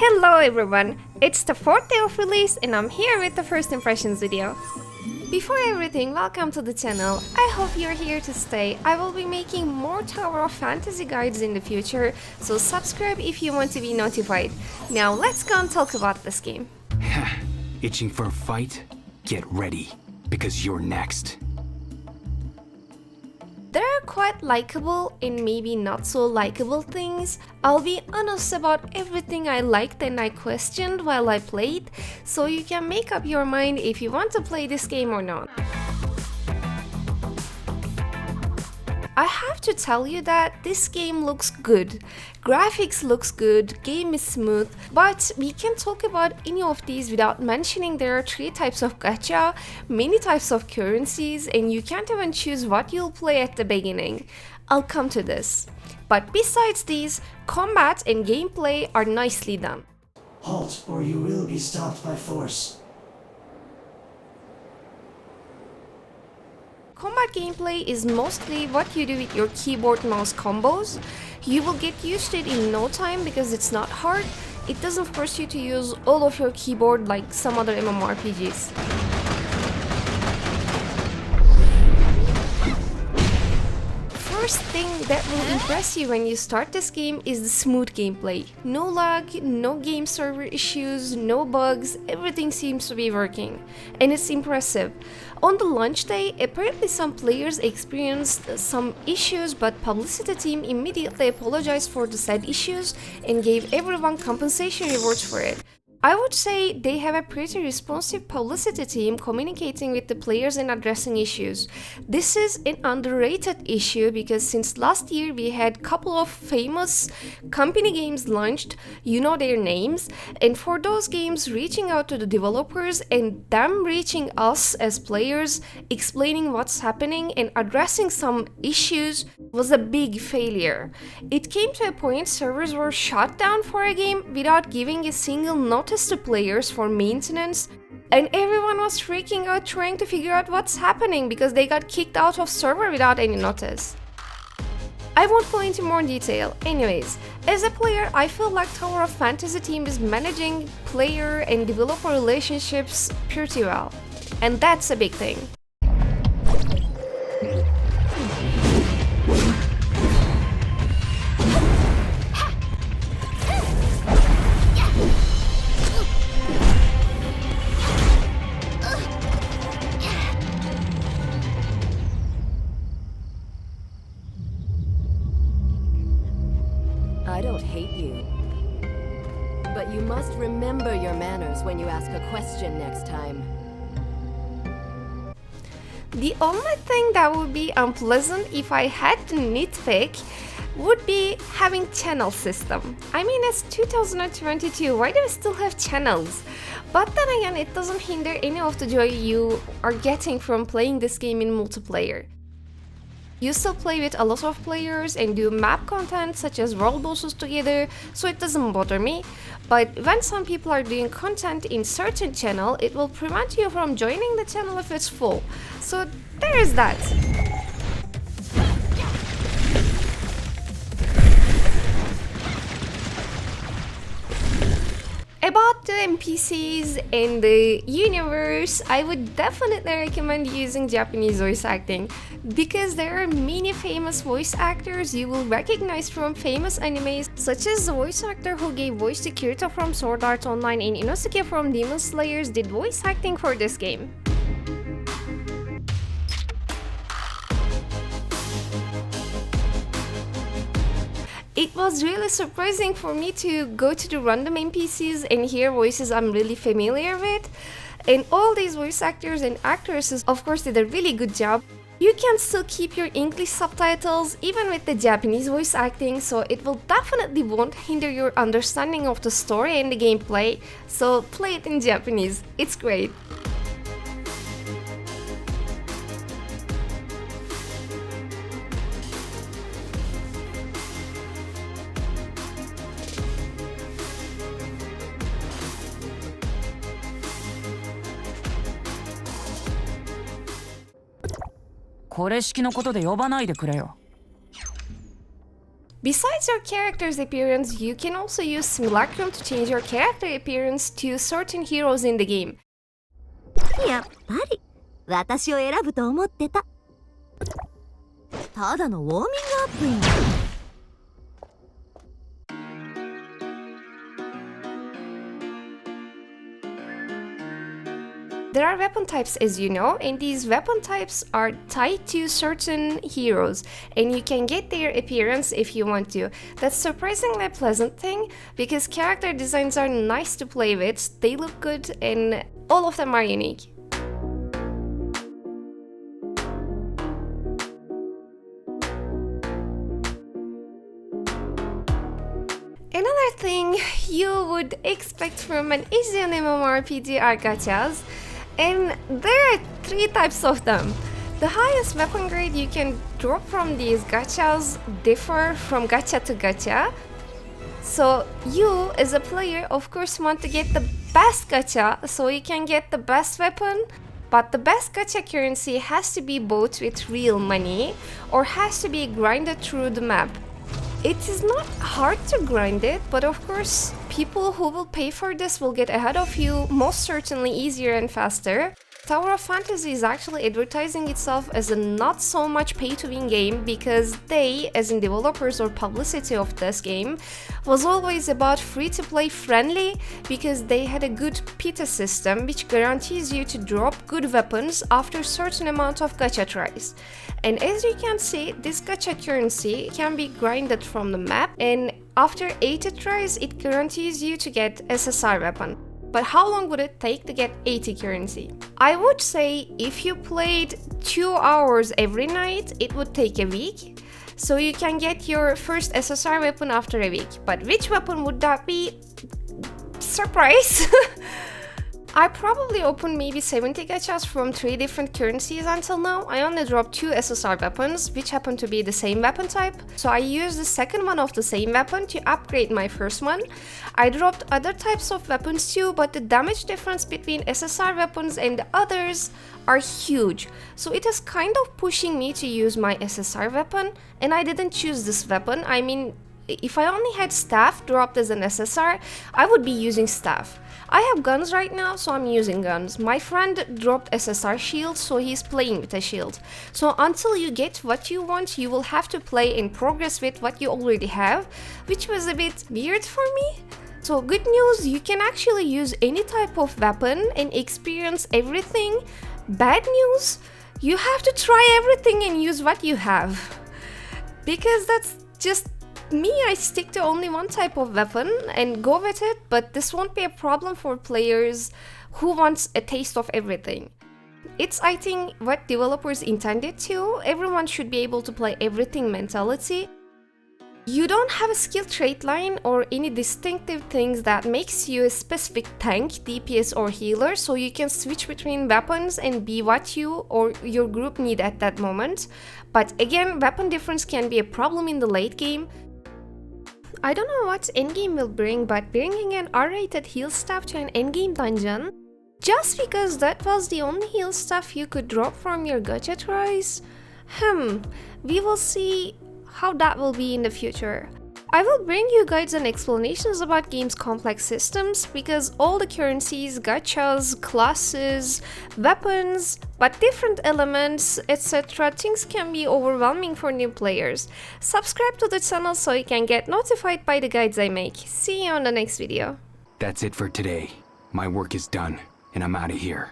Hello everyone, it's the 4th day of release and I'm here with the first impressions video. Before everything, welcome to the channel. I hope you're here to stay. I will be making more Tower of Fantasy guides in the future, so subscribe if you want to be notified. Now let's go and talk about this game. Itching for a fight? Get ready, because you're next. There are quite likable and maybe not so likable things. I'll be honest about everything I liked and I questioned while I played, so you can make up your mind if you want to play this game or not. I have to tell you that this game looks good. Graphics looks good, game is smooth, but we can't talk about any of these without mentioning there are 3 types of gacha, many types of currencies, and you can't even choose what you'll play at the beginning. I'll come to this. But besides these, combat and gameplay are nicely done. Halt, or you will be stopped by force. Combat gameplay is mostly what you do with your keyboard mouse combos. You will get used to it in no time because it's not hard. It doesn't force you to use all of your keyboard like some other MMORPGs. First thing that will impress you when you start this game is the smooth gameplay. No lag, no game server issues, no bugs, everything seems to be working. And it's impressive. On the launch day, apparently some players experienced some issues, but publicity team immediately apologized for the said issues and gave everyone compensation rewards for it. I would say they have a pretty responsive publicity team communicating with the players and addressing issues. This is an underrated issue because since last year we had couple of famous company games launched, you know their names, and for those games reaching out to the developers and them reaching us as players, explaining what's happening and addressing some issues was a big failure. It came to a point servers were shut down for a game without giving a single notice to players for maintenance, and everyone was freaking out trying to figure out what's happening because they got kicked out of server without any notice. I won't go into more detail. Anyways, as a player, I feel like Tower of Fantasy team is managing player and developer relationships pretty well, and that's a big thing. I don't hate you. But you must remember your manners when you ask a question next time. The only thing that would be unpleasant if I had to nitpick would be having channel system. I mean, it's 2022, why do we still have channels? But then again, it doesn't hinder any of the joy you are getting from playing this game in multiplayer. You still play with a lot of players and do map content such as world bosses together, so it doesn't bother me. But when some people are doing content in certain channel, it will prevent you from joining the channel if it's full. So there is that. About the NPCs and the universe, I would definitely recommend using Japanese voice acting because there are many famous voice actors you will recognize from famous animes, such as the voice actor who gave voice to Kirito from Sword Art Online and Inosuke from Demon Slayers did voice acting for this game. It was really surprising for me to go to the random NPCs and hear voices I'm really familiar with. And all these voice actors and actresses of course did a really good job. You can still keep your English subtitles even with the Japanese voice acting, so it will definitely won't hinder your understanding of the story and the gameplay. So play it in Japanese, it's great. Besides your character's appearance, you can also use Simulacrum to change your character appearance to certain heroes in the game. やっぱり私を選ぶと思ってた。ただのウォーミングアップに。There are weapon types, as you know, and these weapon types are tied to certain heroes, and you can get their appearance if you want to. That's surprisingly a pleasant thing, because character designs are nice to play with, they look good, and all of them are unique. Another thing you would expect from an Asian MMORPG are gachas. And there are 3 types of them. The highest weapon grade you can drop from these gachas differ from gacha to gacha. So you, as a player, of course want to get the best gacha so you can get the best weapon. But the best gacha currency has to be bought with real money or has to be grinded through the map. It is not hard to grind it, but of course, people who will pay for this will get ahead of you, most certainly easier and faster. Tower of Fantasy is actually advertising itself as a not so much pay-to-win game because they, as in developers or publicity of this game, was always about free-to-play friendly because they had a good PETA system which guarantees you to drop good weapons after a certain amount of gacha tries. And as you can see, this gacha currency can be grinded from the map, and after 80 tries it guarantees you to get SSR weapon. But how long would it take to get 80 currency? I would say if you played 2 hours every night, it would take a week. So you can get your first SSR weapon after a week. But which weapon would that be? Surprise! I probably opened maybe 70 gachas from 3 different currencies until now. I only dropped 2 SSR weapons, which happen to be the same weapon type. So I used the second one of the same weapon to upgrade my first one. I dropped other types of weapons too, but the damage difference between SSR weapons and the others are huge. So it is kind of pushing me to use my SSR weapon, and I didn't choose this weapon. I mean, if I only had staff dropped as an SSR, I would be using staff. I have guns right now, so I'm using guns. My friend dropped SSR shield, so he's playing with a shield. So until you get what you want, you will have to play and progress with what you already have, which was a bit weird for me. So good news, you can actually use any type of weapon and experience everything. Bad news, you have to try everything and use what you have. Because that's just me, I stick to only one type of weapon and go with it, but this won't be a problem for players who wants a taste of everything. It's, I think, what developers intended to. Everyone should be able to play everything mentality. You don't have a skill trait line or any distinctive things that makes you a specific tank, DPS or healer, so you can switch between weapons and be what you or your group need at that moment. But again, weapon difference can be a problem in the late game. I don't know what endgame will bring, but bringing an R-rated heal staff to an endgame dungeon, just because that was the only heal staff you could drop from your gacha tries? We will see how that will be in the future. I will bring you guides and explanations about game's complex systems, because all the currencies, gachas, classes, weapons, but different elements, etc. things can be overwhelming for new players. Subscribe to the channel so you can get notified by the guides I make. See you on the next video. That's it for today. My work is done, and I'm out of here.